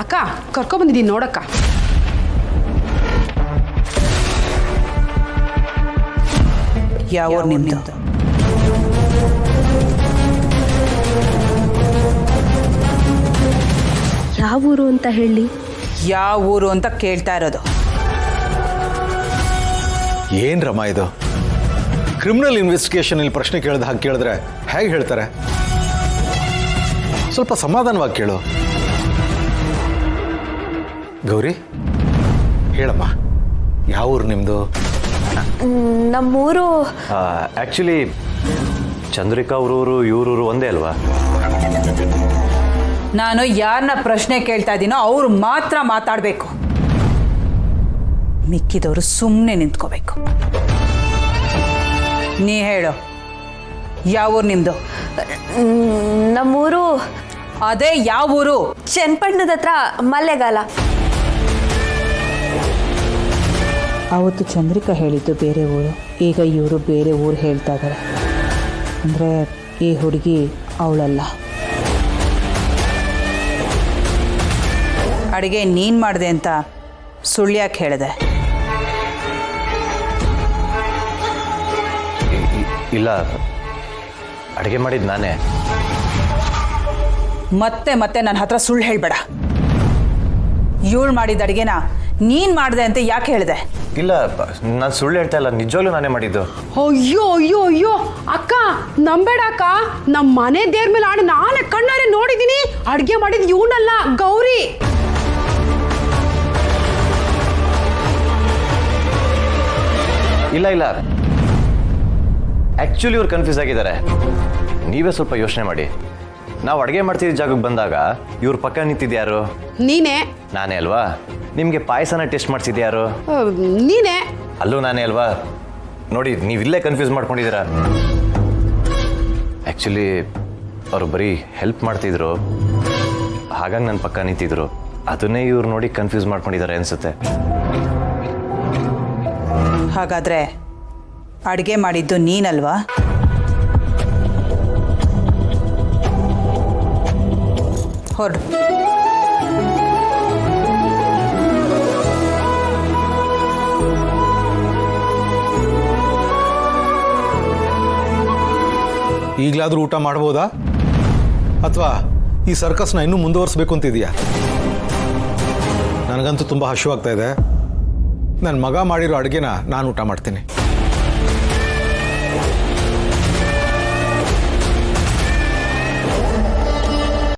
ಅಕ್ಕ ಕರ್ಕೊಬಂದಿದ್ದೀನಿ ನೋಡಕ್ಕ. ಯಾವ ಊರು ನಿಮ್ದು? ಯಾವ ಊರು ಅಂತ ಹೇಳಿ? ಯಾವ ಊರು ಅಂತ ಕೇಳ್ತಾ ಇರೋದು. ಏನ್ ರಮ ಇದು? ಕ್ರಿಮಿನಲ್ ಇನ್ವೆಸ್ಟಿಗೇಷನ್ ಇಲ್ಲಿ ಪ್ರಶ್ನೆ ಕೇಳಿದ ಹಾಗೆ ಕೇಳಿದ್ರೆ ಹೇಗೆ ಹೇಳ್ತಾರೆ? ಸ್ವಲ್ಪ ಸಮಾಧಾನವಾಗಿ ಕೇಳು. ಗೌರಿ ಹೇಳಮ್ಮ, ಯಾವ ಊರು ನಿಮ್ಮದು? ನಮ್ಮೂರು ಆ್ಯಕ್ಚುಲಿ ಚಂದ್ರಿಕಾ ಅವ್ರೂರು ಇವ್ರೂರು ಒಂದೇ ಅಲ್ವಾ? ನಾನು ಯಾರನ್ನ ಪ್ರಶ್ನೆ ಕೇಳ್ತಾ ಇದ್ದೀನೋ ಅವ್ರು ಮಾತ್ರ ಮಾತಾಡಬೇಕು, ಮಿಕ್ಕಿದವರು ಸುಮ್ಮನೆ ನಿಂತ್ಕೋಬೇಕು. ನೀ ಹೇಳು, ಯಾವ ಊರು ನಿಮ್ಮದು? ನಮ್ಮೂರು ಅದೇ ಯಾವ ಊರು? ಚನ್ನಪಟ್ಟಣದ ಹತ್ರ ಮಳೆಗಾಲ. ಆವತ್ತು ಚಂದ್ರಿಕಾ ಹೇಳಿದ್ದು ಬೇರೆ ಊರು, ಈಗ ಇವರು ಬೇರೆ ಊರು ಹೇಳ್ತಾ ಇದ್ದಾರೆ. ಅಂದರೆ ಈ ಹುಡುಗಿ ಅವಳಲ್ಲ. ಅಡುಗೆ ನೀನು ಮಾಡಿದೆ ಅಂತ ಸುಳ್ಳ್ಯಾಕೆ ಹೇಳಿದೆ? ಇಲ್ಲ, ಅಡುಗೆ ಮಾಡಿದ್ದು ನಾನೇ. ಮತ್ತೆ ಮತ್ತೆ ನನ್ನ ಹತ್ರ ಸುಳ್ಳು ಹೇಳಬೇಡ. ಇವಳು ಮಾಡಿದ ಅಡುಗೆನ ನೀನು ಮಾಡಿದೆ ಅಂತ ಯಾಕೆ ಹೇಳಿದೆ? ಇಲ್ಲ, ನಾನು ಸುಳ್ಳು ಹೇಳ್ತಾ ಇಲ್ಲ, ನಿಜವಾಗ್ಲೂ ನಾನೇ ಮಾಡಿದ್ದು. ಅಯ್ಯೋ ಅಯ್ಯೋ ಅಯ್ಯೋ ಅಕ್ಕ, ನಂಬೇಡ ಅಕ್ಕ. ನಮ್ಮ ಮನೆ ದೇವ್ರ ಮೇಲೆ ಆಡಿ ನಾನೇ ಕಣ್ಣಾರೆ ನೋಡಿದ್ದೀನಿ. ಅಡುಗೆ ಮಾಡಿದ್ ಇವನಲ್ಲ, ಗೌರಿ. ಇಲ್ಲ ಇಲ್ಲ, ಆ್ಯಕ್ಚುಲಿ ಇವ್ರು ಕನ್ಫ್ಯೂಸ್ ಆಗಿದ್ದಾರೆ. ನೀವೇ ಸ್ವಲ್ಪ ಯೋಚನೆ ಮಾಡಿ. ನಾವು ಅಡುಗೆ ಮಾಡ್ತಿದ್ದ ಜಾಗಕ್ಕೆ ಬಂದಾಗ ಇವ್ರ ಪಕ್ಕ ನಿಂತಿದ್ಯಾರು? ನೀನೇ. ನಾನೇ ಅಲ್ವಾ? ನಿಮಗೆ ಪಾಯಸನ ಟೇಸ್ಟ್ ಮಾಡಿಸಿದ್ಯಾರು? ನೀನೇ. ಅಲ್ಲೂ ನಾನೇ ಅಲ್ವಾ? ನೋಡಿ, ನೀವಿಲ್ಲೇ ಕನ್ಫ್ಯೂಸ್ ಮಾಡ್ಕೊಂಡಿದ್ದೀರಾ. ಆ್ಯಕ್ಚುಲಿ ಅವರು ಬರೀ ಹೆಲ್ಪ್ ಮಾಡ್ತಿದ್ರು, ಹಾಗಾಗಿ ನನ್ನ ಪಕ್ಕ ನಿಂತಿದ್ರು. ಅದನ್ನೇ ಇವ್ರು ನೋಡಿ ಕನ್ಫ್ಯೂಸ್ ಮಾಡ್ಕೊಂಡಿದ್ದಾರೆ ಅನಿಸುತ್ತೆ. ಹಾಗಾದರೆ ಅಡುಗೆ ಮಾಡಿದ್ದು ನೀನಲ್ವಾ? ಹೊರಡು. ಈಗಲಾದರೂ ಊಟ ಮಾಡ್ಬೋದಾ, ಅಥವಾ ಈ ಸರ್ಕಸ್ನ ಇನ್ನೂ ಮುಂದುವರಿಸ್ಬೇಕು ಅಂತಿದೆಯಾ? ನನಗಂತೂ ತುಂಬ ಹಸಿವಾಗ್ತಾ ಇದೆ. ನನ್ನ ಮಗ ಮಾಡಿರೋ ಅಡುಗೆನ ನಾನು ಊಟ ಮಾಡ್ತೀನಿ.